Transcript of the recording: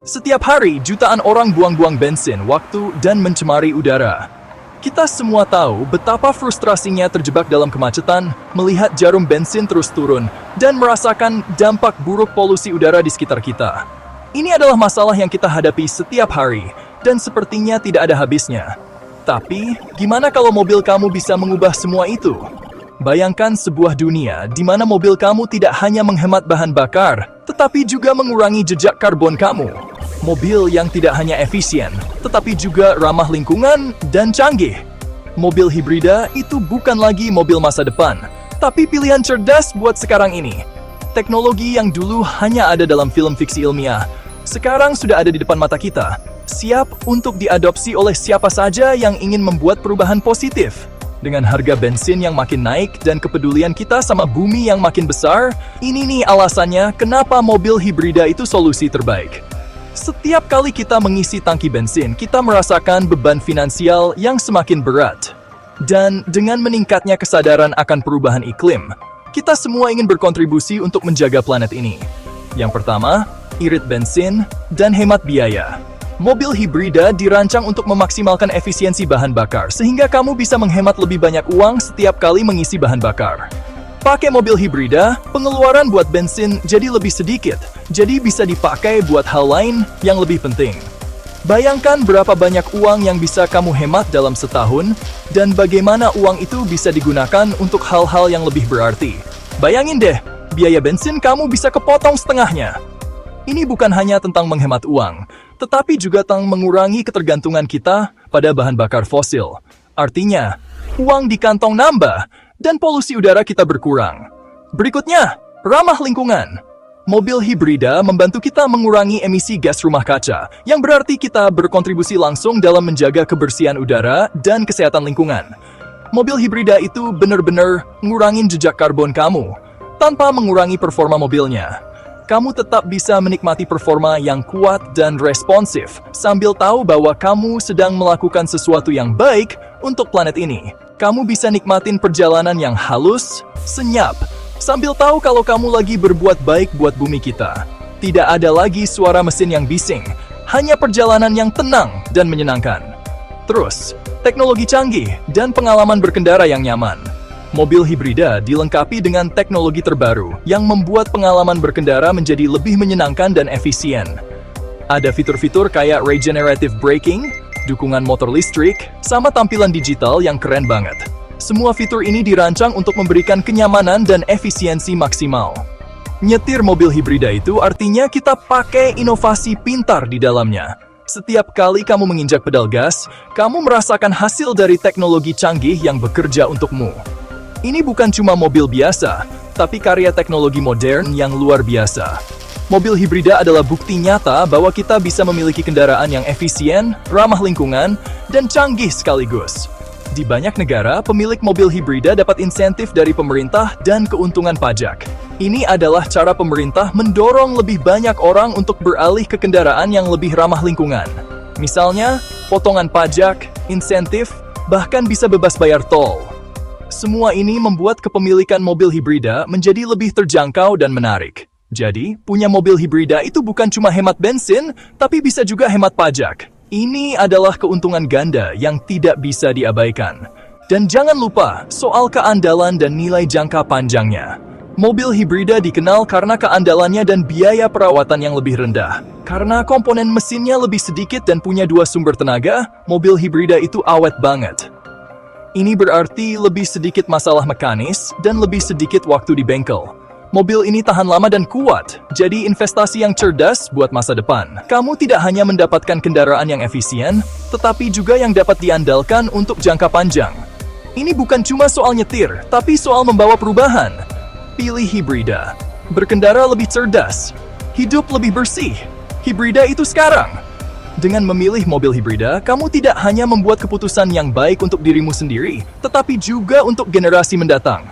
Setiap hari, jutaan orang buang-buang bensin, waktu, dan mencemari udara. Kita semua tahu betapa frustrasinya terjebak dalam kemacetan, melihat jarum bensin terus turun, dan merasakan dampak buruk polusi udara di sekitar kita. Ini adalah masalah yang kita hadapi setiap hari, dan sepertinya tidak ada habisnya. Tapi, gimana kalau mobil kamu bisa mengubah semua itu? Bayangkan sebuah dunia di mana mobil kamu tidak hanya menghemat bahan bakar, tetapi juga mengurangi jejak karbon kamu. Mobil yang tidak hanya efisien, tetapi juga ramah lingkungan dan canggih. Mobil hibrida itu bukan lagi mobil masa depan, tapi pilihan cerdas buat sekarang ini. Teknologi yang dulu hanya ada dalam film fiksi ilmiah, sekarang sudah ada di depan mata kita, siap untuk diadopsi oleh siapa saja yang ingin membuat perubahan positif. Dengan harga bensin yang makin naik dan kepedulian kita sama bumi yang makin besar, ini nih alasannya kenapa mobil hibrida itu solusi terbaik. Setiap kali kita mengisi tangki bensin, kita merasakan beban finansial yang semakin berat. Dan dengan meningkatnya kesadaran akan perubahan iklim, kita semua ingin berkontribusi untuk menjaga planet ini. Yang pertama, irit bensin dan hemat biaya. Mobil hibrida dirancang untuk memaksimalkan efisiensi bahan bakar, sehingga kamu bisa menghemat lebih banyak uang setiap kali mengisi bahan bakar. Pakai mobil hibrida, pengeluaran buat bensin jadi lebih sedikit, jadi bisa dipakai buat hal lain yang lebih penting. Bayangkan berapa banyak uang yang bisa kamu hemat dalam setahun, dan bagaimana uang itu bisa digunakan untuk hal-hal yang lebih berarti. Bayangin deh, biaya bensin kamu bisa kepotong setengahnya. Ini bukan hanya tentang menghemat uang, tetapi juga tentang mengurangi ketergantungan kita pada bahan bakar fosil. Artinya, uang di kantong nambah, dan polusi udara kita berkurang. Berikutnya, ramah lingkungan. Mobil hibrida membantu kita mengurangi emisi gas rumah kaca, yang berarti kita berkontribusi langsung dalam menjaga kebersihan udara dan kesehatan lingkungan. Mobil hibrida itu benar-benar ngurangin jejak karbon kamu, tanpa mengurangi performa mobilnya. Kamu tetap bisa menikmati performa yang kuat dan responsif, sambil tahu bahwa kamu sedang melakukan sesuatu yang baik untuk planet ini. Kamu bisa nikmatin perjalanan yang halus, senyap, sambil tahu kalau kamu lagi berbuat baik buat bumi kita. Tidak ada lagi suara mesin yang bising, hanya perjalanan yang tenang dan menyenangkan. Terus, teknologi canggih dan pengalaman berkendara yang nyaman. Mobil hibrida dilengkapi dengan teknologi terbaru yang membuat pengalaman berkendara menjadi lebih menyenangkan dan efisien. Ada fitur-fitur kayak regenerative braking, dukungan motor listrik, sama tampilan digital yang keren banget. Semua fitur ini dirancang untuk memberikan kenyamanan dan efisiensi maksimal. Nyetir mobil hibrida itu artinya kita pakai inovasi pintar di dalamnya. Setiap kali kamu menginjak pedal gas, kamu merasakan hasil dari teknologi canggih yang bekerja untukmu. Ini bukan cuma mobil biasa, tapi karya teknologi modern yang luar biasa. Mobil hibrida adalah bukti nyata bahwa kita bisa memiliki kendaraan yang efisien, ramah lingkungan, dan canggih sekaligus. Di banyak negara, pemilik mobil hibrida dapat insentif dari pemerintah dan keuntungan pajak. Ini adalah cara pemerintah mendorong lebih banyak orang untuk beralih ke kendaraan yang lebih ramah lingkungan. Misalnya, potongan pajak, insentif, bahkan bisa bebas bayar tol. Semua ini membuat kepemilikan mobil hibrida menjadi lebih terjangkau dan menarik. Jadi, punya mobil hibrida itu bukan cuma hemat bensin, tapi bisa juga hemat pajak. Ini adalah keuntungan ganda yang tidak bisa diabaikan. Dan jangan lupa soal keandalan dan nilai jangka panjangnya. Mobil hibrida dikenal karena keandalannya dan biaya perawatan yang lebih rendah. Karena komponen mesinnya lebih sedikit dan punya dua sumber tenaga, mobil hibrida itu awet banget. Ini berarti lebih sedikit masalah mekanis dan lebih sedikit waktu di bengkel. Mobil ini tahan lama dan kuat, jadi investasi yang cerdas buat masa depan. Kamu tidak hanya mendapatkan kendaraan yang efisien, tetapi juga yang dapat diandalkan untuk jangka panjang. Ini bukan cuma soal nyetir, tapi soal membawa perubahan. Pilih hibrida. Berkendara lebih cerdas. Hidup lebih bersih. Hibrida itu sekarang. Dengan memilih mobil hibrida, kamu tidak hanya membuat keputusan yang baik untuk dirimu sendiri, tetapi juga untuk generasi mendatang.